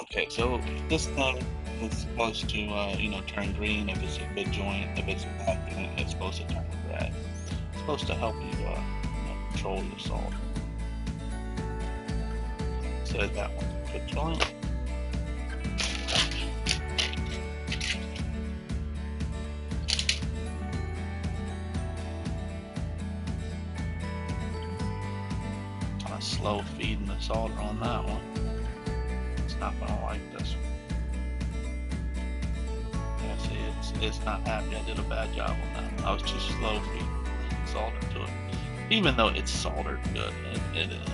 Okay, so this thing is supposed to, turn green if it's a good joint. If it's a bad joint, it's supposed to turn red. It's supposed to help you, control your salt. So that one's a good joint. Kind of slow feeding the solder on that one. It's not gonna like this one. Yeah, see, it's not happy. I did a bad job on that. I was too slow feeding solder to it. Even though it's soldered good, it is.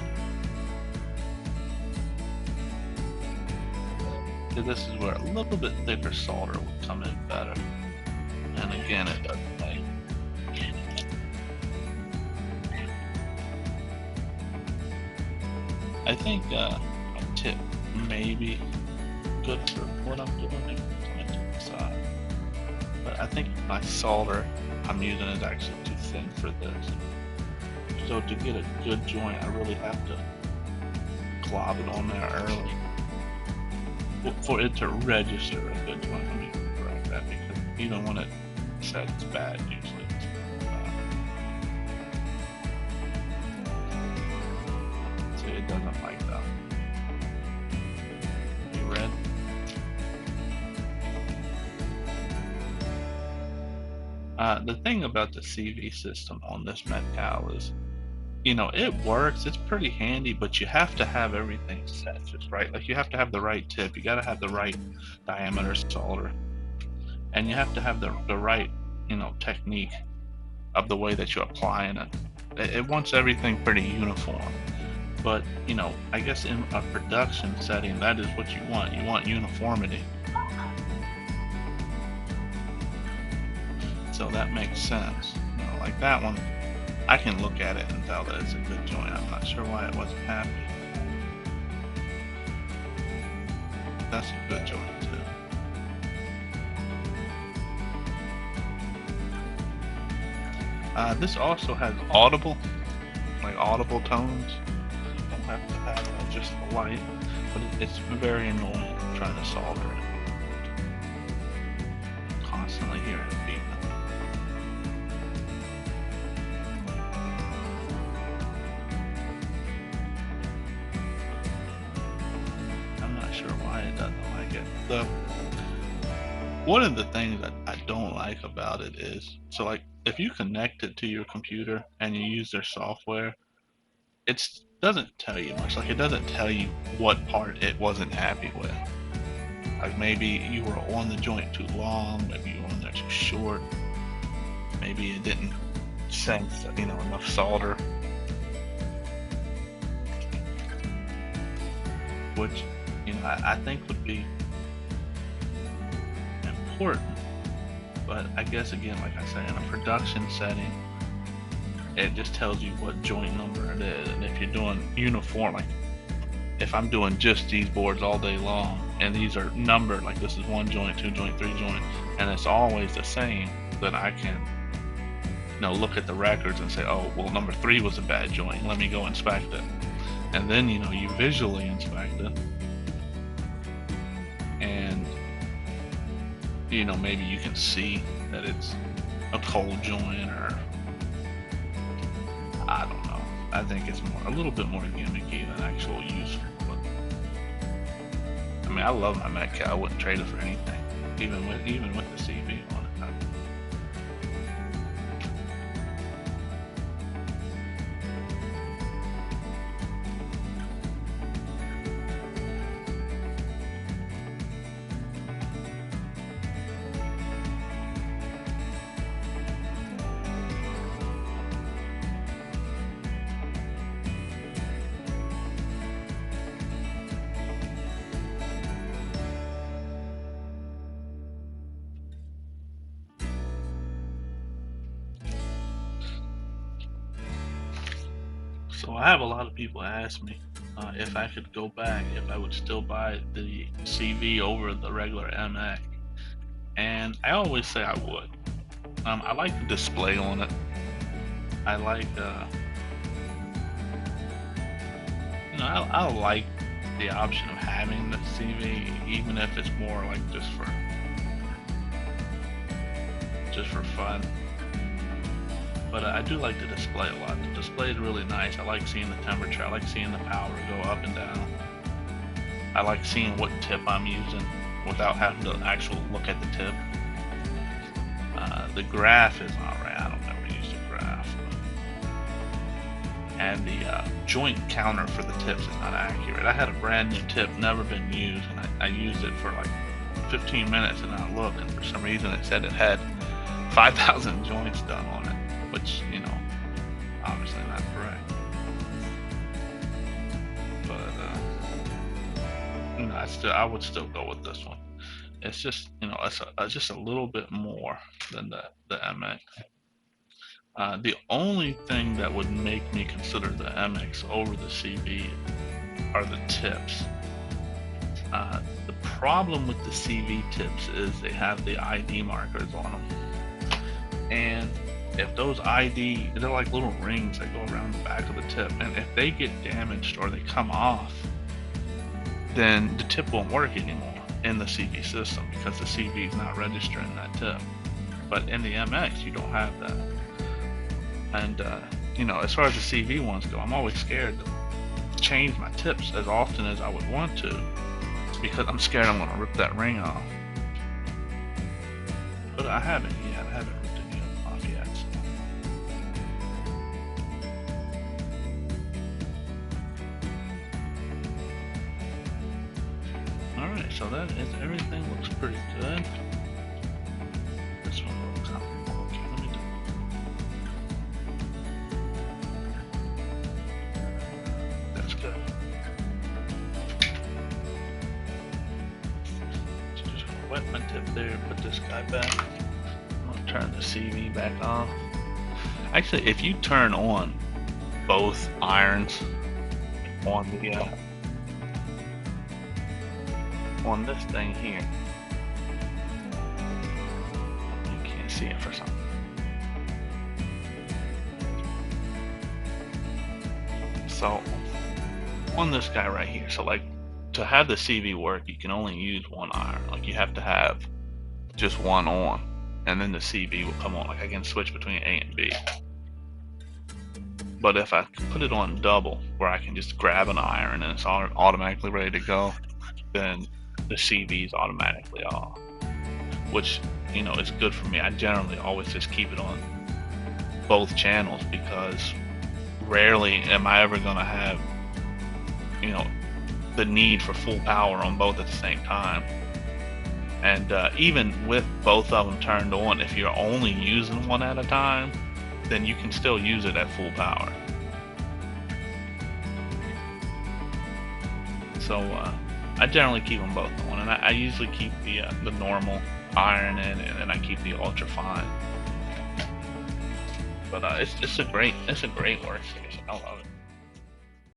So this is where a little bit thicker solder would come in better. And again, it doesn't like. I think a tip may be good for what I'm doing. But I think my solder I'm using is actually too thin for this. So to get a good joint, I really have to glob it on there early for it to register a good joint. Let me correct that because even when it says it's bad, usually it's bad. So it doesn't like that. You read? The thing about the CV system on this METCAL is, it works. It's pretty handy, but you have to have everything set just right. Like you have to have the right tip. You got to have the right diameter solder, and you have to have the right, technique of the way that you're applying it. It wants everything pretty uniform. But, I guess in a production setting, that is what you want. You want uniformity. So that makes sense. Like that one, I can look at it and tell that it's a good joint. I'm not sure why it wasn't happy. That's a good joint too. This also has audible tones. You don't have to have just the white, but it's very annoying trying to solder it. Constantly hear it beeping. I'm not sure why it doesn't like it. One of the things that I don't like about it is, so like if you connect it to your computer and you use their software, it doesn't tell you much. Like it doesn't tell you what part it wasn't happy with. Like maybe you were on the joint too long, maybe you were on there too short, maybe it didn't sense, enough solder. Which, I think would be important. But I guess again, like I said, in a production setting, it just tells you what joint number it is. And if you're doing uniform, like if I'm doing just these boards all day long and these are numbered, like this is 1 joint, 2 joint, 3 joint, and it's always the same, then I can look at the records and say, oh well, number 3 was a bad joint, let me go inspect it. And then you visually inspect it, and maybe you can see that it's a cold joint, or I don't know. I think it's a little bit more gimmicky than actual useful. But I mean, I love my METCAL. I wouldn't trade it for anything, even with the CV on it. So I have a lot of people ask me if I could go back, if I would still buy the CV over the regular MX, and I always say I would. I like the display on it. I like, I like the option of having the CV, even if it's more like just for fun. But I do like the display a lot. The display is really nice. I like seeing the temperature. I like seeing the power go up and down. I like seeing what tip I'm using without having to actually look at the tip. The graph is alright. I don't ever use the graph. And the joint counter for the tips is not accurate. I had a brand new tip, never been used, and I used it for like 15 minutes, and I looked, and for some reason it said it had 5,000 joints done on it, which, you know, obviously not correct. But I would still go with this one. It's just, you know, it's just a little bit more than the MX. The only thing that would make me consider the MX over the CV are the tips. The problem with the CV tips is they have the ID markers on them. And if those ID, they're like little rings that go around the back of the tip, and if they get damaged or they come off, then the tip won't work anymore in the CV system because the CV is not registering that tip. But in the MX, you don't have that. And you know, as far as the CV ones go, I'm always scared to change my tips as often as I would want to because I'm scared I'm going to rip that ring off. But I haven't yet. I haven't ripped any of them off yet. So. Alright, so that is everything. Looks pretty good. This one looks okay. Let me do. That's good. So just gonna wet my tip there, put this guy back. I'm gonna turn the CV back on. Actually, if you turn on both irons on the on this thing here, you can't see it for some. So on this guy right here, so like to have the CV work, you can only use one iron. Like you have to have just one on, and then the CV will come on. Like I can switch between A and B. But if I put it on double, where I can just grab an iron and it's automatically ready to go, then the CV is automatically off, which, you know, is good for me. I generally always just keep it on both channels because rarely am I ever gonna have, you know, the need for full power on both at the same time. And even with both of them turned on, if you're only using one at a time, then you can still use it at full power. So I generally keep them both on, and I usually keep the normal iron in, and then I keep the ultra fine. But it's a great workstation. I love it.